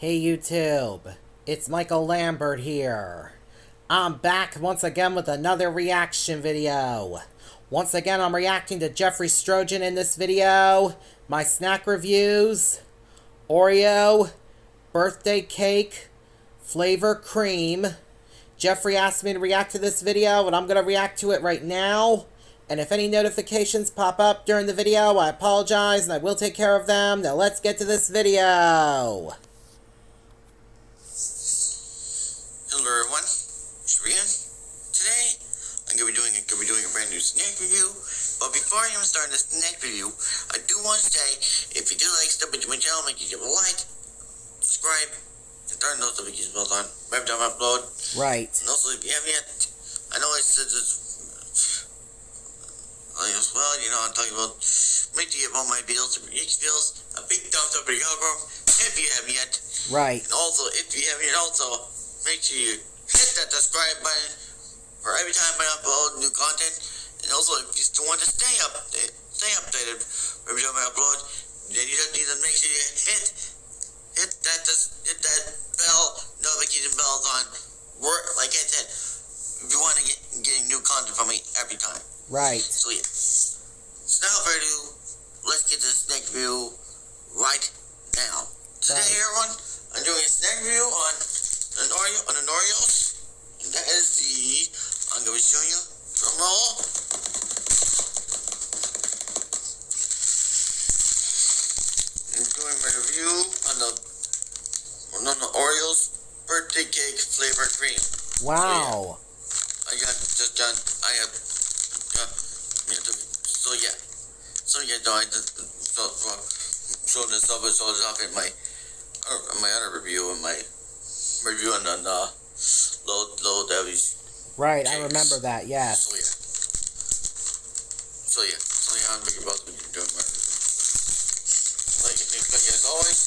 Hey YouTube, it's Michael Lambert here. I'm back once again with another reaction video. Once again, I'm reacting to Jeffrey Strojan in this video. My snack reviews: Oreo, birthday cake, flavor cream. Jeffrey asked me to react to this video, and I'm going to react to it right now. And if any notifications pop up during the video, I apologize, and I will take care of them. Now let's get to this video. Hello everyone, it's Rian. Today, I'm gonna be doing a brand new snack review. But before I even start this snack review, I do want to say, if you do like stuff to my channel, make sure you give a like, subscribe, and turn those notification bells on every time I upload. Right. And also, if you haven't yet, I know I said this as well, I'm talking about make sure you give all my videos, a big thumbs up for your algorithm if you haven't yet. Right. And also, if you haven't yet, make sure you hit that subscribe button for every time I upload new content. And also, if you still want to stay updated for every time I upload, then you just need to make sure you hit that bell, notification bells on. Like I said, if you want to get new content from me every time. Right. So yeah. So now for ado, let's get this snack review right now. Today, everyone, I'm doing a snack review on an Oreos, and that is I'm going to show you drum roll. I'm doing my review on the Oreos birthday cake flavor cream. Wow. I just showed this off in my other review, in my review on Low Debbie's. Right, cakes. I remember that, yes. So yeah, I'm thinking about doing my review. Like as always,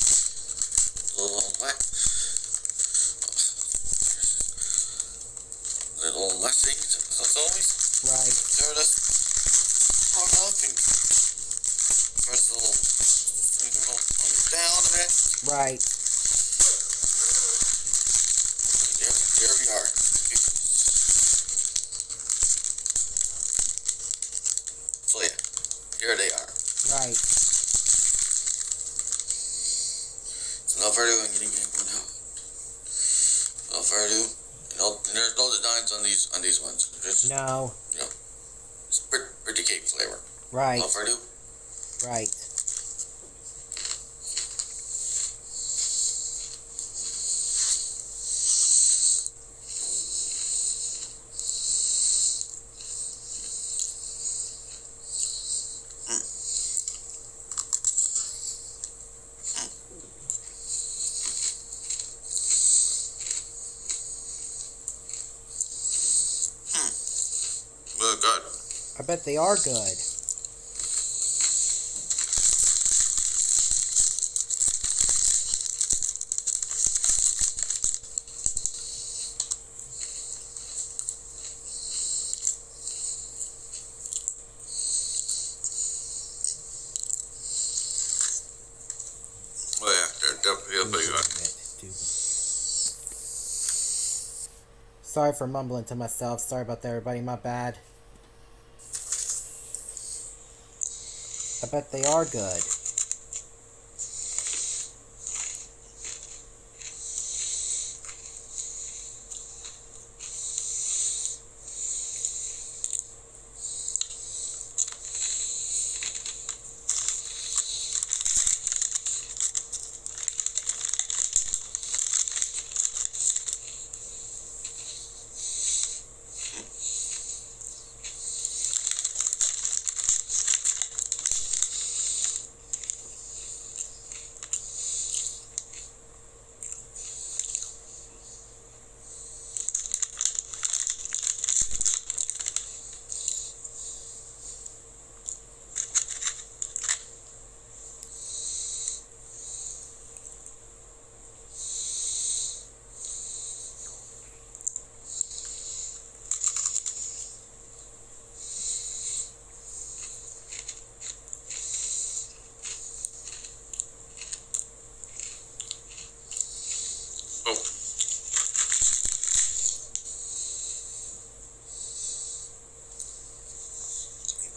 little less things as always. Right. There it is. Off and press the little down a bit. Right. There we are. So yeah, here they are. Right. So no further ado, I'm getting one out. No further ado. There's no designs on these ones. No. It's birthday cake flavor. Right. No further ado. Right. Really good. I bet they are good. Oh yeah, they're definitely pretty good. Sorry for mumbling to myself. Sorry about that, everybody. My bad. I bet they are good.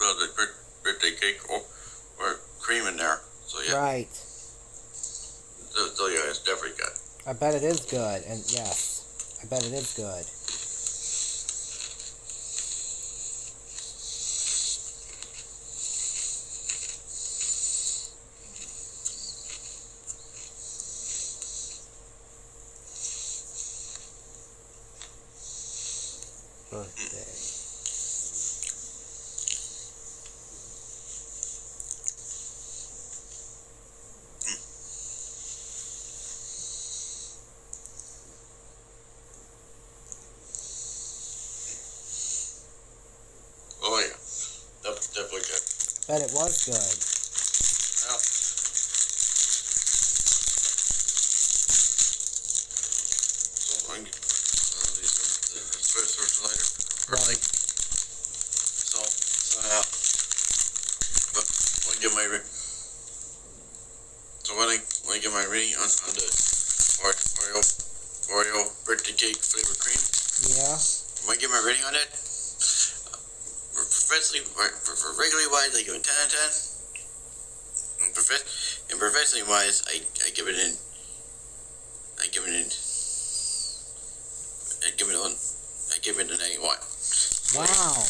the birthday cake or cream in there. So yeah. Right. So yeah, it's definitely good. I bet it is good, and yes, I bet it is good. Birthday. Oh yeah, that's definitely good. I bet it was good. Well, so these are the first later. Early. So yeah. But when I get my when I get my reading on the Oreo birthday cake flavored cream. Yeah. When I get my rating on it, for regularly wise, I give it 10 out of 10. And professionally wise, I give it an I give it an 81. Wow.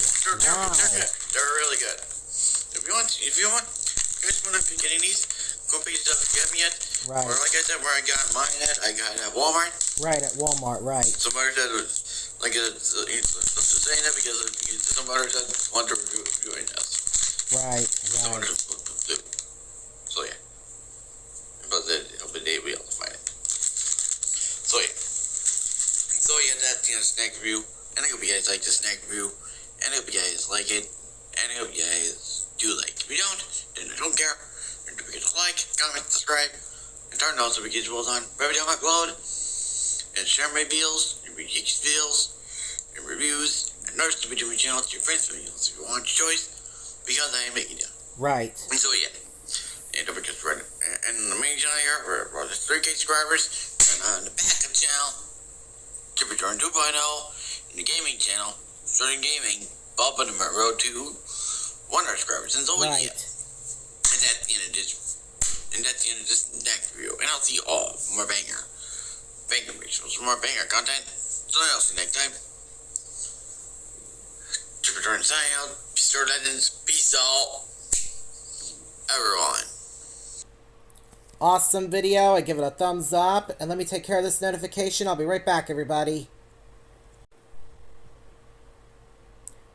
They're really good. If you want, you guys want to be getting these, go pick it up if you haven't yet. Right. Or like I said, where I got mine I got it at Walmart. Right, at Walmart, right. Somebody said, like, I'm just saying that because somebody said, want to review it now. Right, Somebody right. do. So, yeah. But it'll be day we'll find it. So, yeah. So, yeah, that's, snack review. And I hope you guys like the snack review. And I hope you guys like it. And I hope you guys do like it. If you don't, then I don't care. And don't forget to like, comment, subscribe, and turn on notifications on every time I upload. And share my videos, and and reviews, and notice the video my channel to your friends and videos if you want your choice, because I am making them. Right. And so yeah. And don't forget to subscribe. And the main channel here, we're the 3K subscribers, and on the backup channel, Jeffrey Jordan 2.0, and the gaming channel, Starting Gaming, Bob on the road to 100 subscribers. And so Right. yeah. And that's the end of this next video. And I'll see you all more banger rituals, more banger content. So I'll see you next time. Jeffrey Jordan signing out. Peace out, legends. Peace out, everyone. Awesome video. I give it a thumbs up. And let me take care of this notification. I'll be right back, everybody.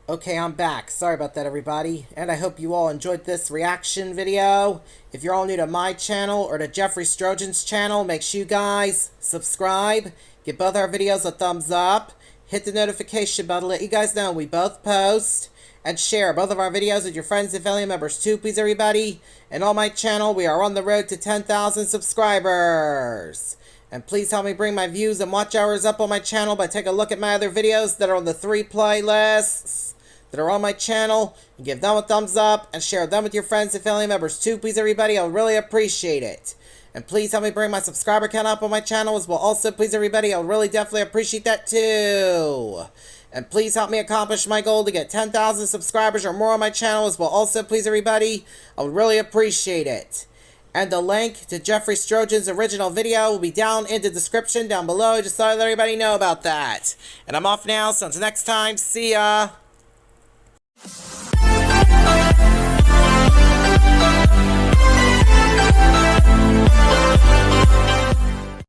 Okay, I'm back. Sorry about that, everybody. And I hope you all enjoyed this reaction video. If you're all new to my channel or to Jeffrey Strojan's channel, make sure you guys subscribe. Give both our videos a thumbs up. Hit the notification bell to let you guys know we both post. And share both of our videos with your friends and family members too, please, everybody. And on my channel, we are on the road to 10,000 subscribers. And please help me bring my views and watch hours up on my channel by taking a look at my other videos that are on the 3 playlists that are on my channel, and give them a thumbs up and share them with your friends and family members too, please, everybody. I would really appreciate it. And please help me bring my subscriber count up on my channel as well also, please, everybody. I would really definitely appreciate that too. And please help me accomplish my goal to get 10,000 subscribers or more on my channel as well also, please, everybody. I would really appreciate it. And the link to Jeffrey Strojan's original video will be down in the description down below, just so I let everybody know about that. And I'm off now, so until next time, see ya!